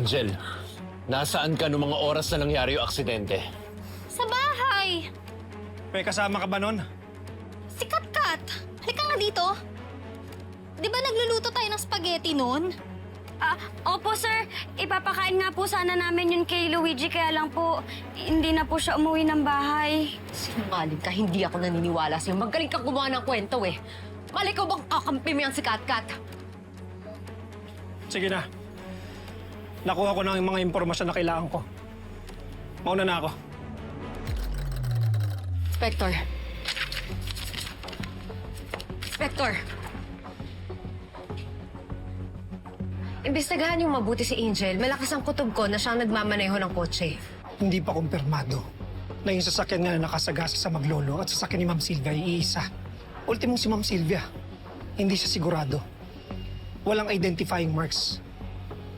Angel, nasaan ka noong mga oras na nangyari yung aksidente? Sa bahay! May kasama ka ba nun? Si Katkat! Halika nga dito! Di ba nagluluto tayo ng spaghetti noon? Opo sir. Ipapakain nga po sana namin yun kay Luigi, kaya lang po, hindi na po siya umuwi ng bahay. Sinungaling ka, hindi ako naniniwala sa'yo. Magaling kang gumawa ng kwento eh. Mali ko bang kakampi mo yan si Katkat? Sige na. Nakuha ko na yung mga impormasyon na kailangan ko. Mauna na ako. Inspector. Inspector. Imbestigahan yung mabuti si Angel. Malakas ang kutob ko na siyang nagmamaneho ng kotse. Hindi pa kumpirmado na yung sasakyan nga na nakasagasa sa Maglolo at sasakyan ni Ma'am Silvia ay iisa. Ultimong si Ma'am Silvia. Hindi siya sigurado. Walang identifying marks.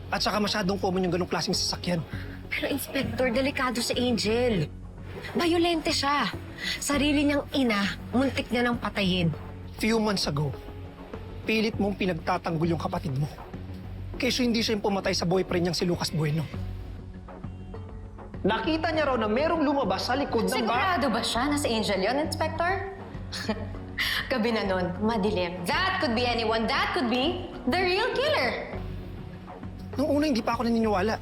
At saka masyadong common yung ganong klaseng sasakyan. Pero Inspector, delikado si Angel. Bayolente siya. Sarili niyang ina, muntik niya nang patayin. Few months ago, pilit mong pinagtatanggol yung kapatid mo. Kaysa hindi siya yung pumatay sa boyfriend niyang si Lucas Bueno. Nakita niya raw na merong lumabas sa likod ng Sigurado ba siya na si Angel yon, Inspector? Gabi na nun, madilim. That could be anyone. That could be the real killer. Nung una, hindi pa ako naniniwala.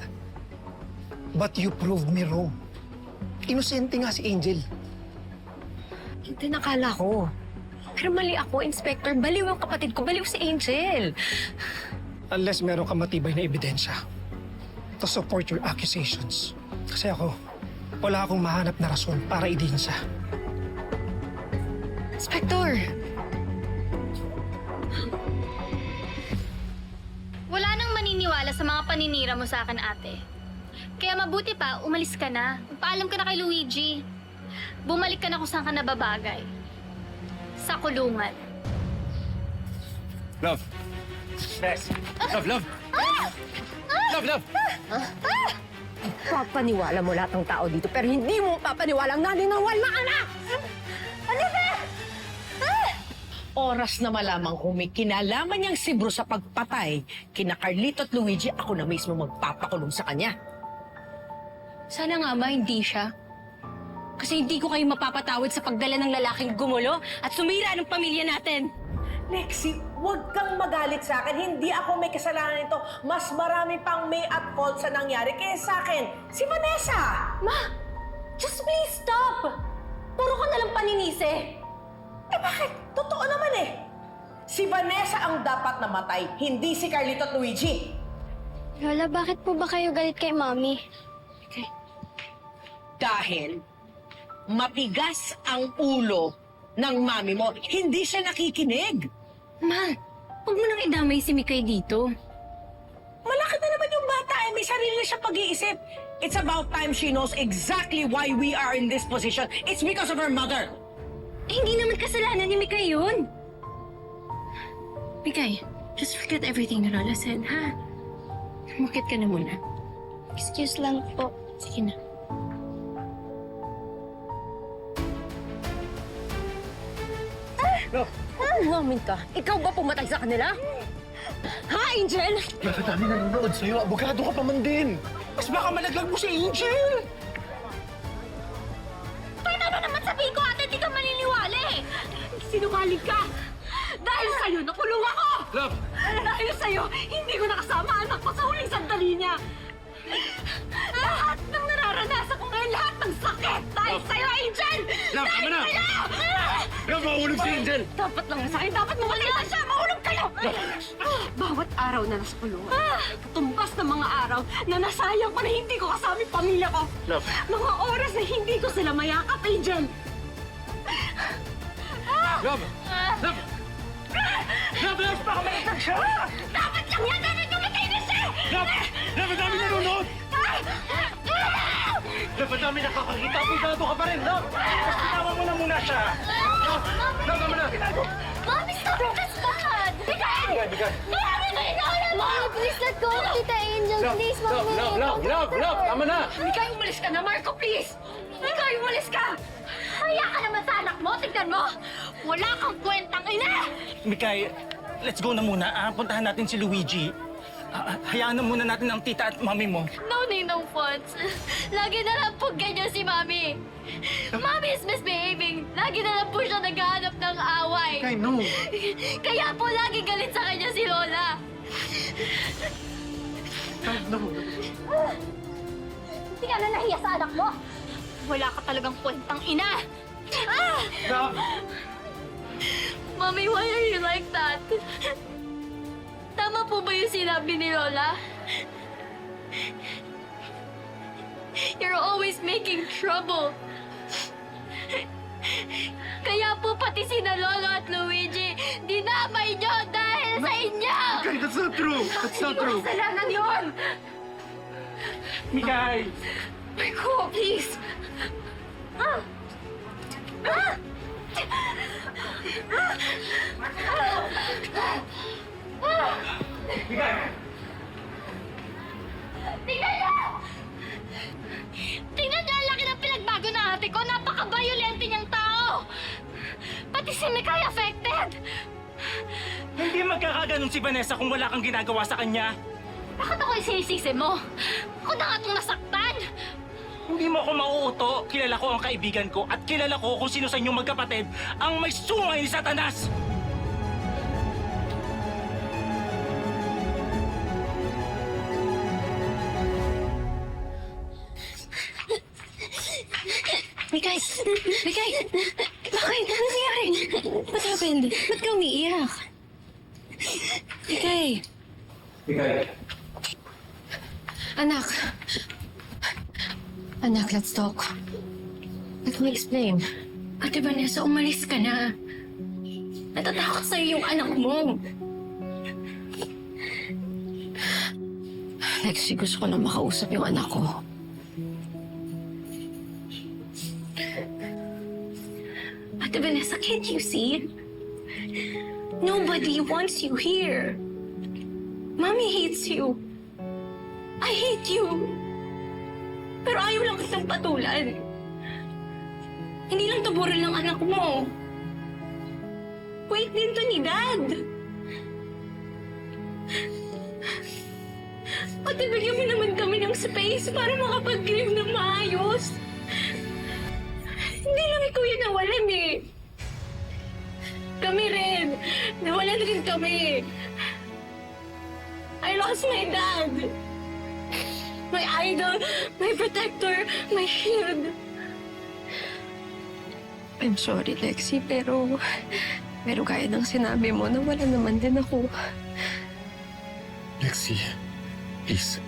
But you proved me wrong. Inosente nga si Angel. Hindi nakala ko. Pero mali ako, Inspector. Baliw ang kapatid ko. Baliw si Angel. Unless meron kang matibay na ebidensya to support your accusations. Kasi ako, wala akong mahanap na rason para idiin siya. Inspector! Wala nang maniniwala sa mga paninira mo sa akin, ate. Kaya mabuti pa, umalis ka na. Paalam ka na kay Luigi. Bumalik ka na kung saan ka nababagay. Sa kulungan. Love! Bes! Love, love! Love, love! Papaniwala mo lahat ng tao dito, pero hindi mo papaniwala ang naninawal na anak! Oras na malamang kung may kinalaman niyang si Bruce sa pagpatay, kina Carlito at Luigi, ako na mismo magpapakulong sa kanya. Sana nga ba hindi siya? Kasi hindi ko kayo mapapatawad sa pagdala ng lalaking gumulo at sumira ng pamilya natin. Lexi, huwag kang magalit sa akin. Hindi ako may kasalanan nito. Mas marami pang may at fault sa nangyari kaya sa akin. Si Vanessa! Ma! Just please stop! Puro ka nalang paninisi. Eh bakit? Totoo naman eh. Si Vanessa ang dapat namatay, hindi si Carlito at Luigi. Lola, bakit po ba kayo galit kay Mami? Dahil matigas ang ulo ng mami mo. Hindi siya nakikinig. Ma, huwag mo nang idamay si Mikay dito. Malaki na naman yung bata eh. May sarili na siya pag-iisip. It's about time she knows exactly why we are in this position. It's because of her mother. Hindi naman kasalanan ni Mikay yun. Mikay, just forget everything na Lola said, ha? Mukit ka na muna. Excuse lang po. Sige na. Umamin ka. Ikaw ba pumatay sa kanila? Ha, Angel? Bakit dami nanonood sa'yo? Abogado ka pa man din! Mas baka malaglag mo si Angel! Paano naman sabihin ko, ate, di ka maniniwala eh! Sinungaling ka! Dahil sa'yo, nakulong ako! Love! Dahil sa'yo, hindi ko nakasama anak ko sa huling sandali niya! Lahat ng nararanasan ko ngayon, lahat ng sakit! Dahil sa'yo, Angel! Love, tama na! Love, mahulog si Angel! Dapat lang sa akin, dapat mawala siya! Mahulog kayo! Bawat araw na nasa kulungan, tumbas ng mga araw na nasayang ko na hindi ko kasama yung pamilya ko. Love. Mga oras na hindi ko sila mayakap, Angel. Love! Love! Love, love! Baka malaglag siya! Dapat lang yan! Dapat tumatay na siya! Love! Love, ang dami nanonood! Love, ang dami nakakakita! Abogado ka pa rin, Love! Mas tinawa mo na muna siya! Love! Love, tama na! Mami, stop this bad! Bigay, bigay! Mami, Mami, please let go of Tita Angel. Please, Mami. Love! Tama na! Mikay, umalis ka na, Marco, please! Mikay, umalis ka! Kaya ka naman sa anak mo, tignan mo! Wala kang kwentang ina! Mikay, let's go na muna. Puntahan natin si Luigi. Hayaan na muna natin ang tita at mami mo. No, Ninong Fonz. Lagi na lang po ganyan si Mami. Mami is misbehaving. Lagi na lang po siya naghahanap ng away. I know. Kaya po lagi galit sa kanya si Lola. Hindi ka na nahiya sa anak mo. Wala ka talagang kwentang ina. Mami, why are you like that? Tama po ba yung sinabi ni Lola? You're always making trouble. Kaya po pati sina Lolo at Luigi, dinamay niyo dahil sa inyo! Mikay, that's not true! That's not true! Kasalanan yun! Mikay! Marco, please! Mikay! Tingnan niyo! Tingnan niyo ang laki ng pinagbago ng ate ko! Napaka-violente niyang tao! Pati si Mikay affected! Hindi magkakaganon si Vanessa kung wala kang ginagawa sa kanya. Bakit ako yung sinisisi mo? Ako na nga itong nasaktan! Hindi mo ako mauuto. Kilala ko ang kaibigan ko at kilala ko kung sino sa inyong magkapatid ang may sungay ni Satanas! Mikay! Mikay! Bakit? Ano nangyari? What happened? Ba't ka umiiyak? Mikay! Mikay! Anak. Anak, let's talk. Let me explain. Ate Vanessa, umalis ka na. Natatakot sa'yo yung anak mo. Lexie, gusto ko lang makausap yung anak ko. Ate Vanessa, can't you see? Nobody wants you here. Mommy hates you. I hate you. Pero ayaw lang kitang patulan. Hindi lang taburan ng anak mo. Wait din to ni Dad. Ate, bigyan mo naman kami ng space para makapag-grieve ng maayos. Hindi lang ikaw yung nawalan eh. Kami rin. Nawalan rin kami. I lost my dad. My idol, my protector, my shield. I'm sorry, Lexie, pero gaya ng sinabi mo, nawala naman din ako. Lexie, please.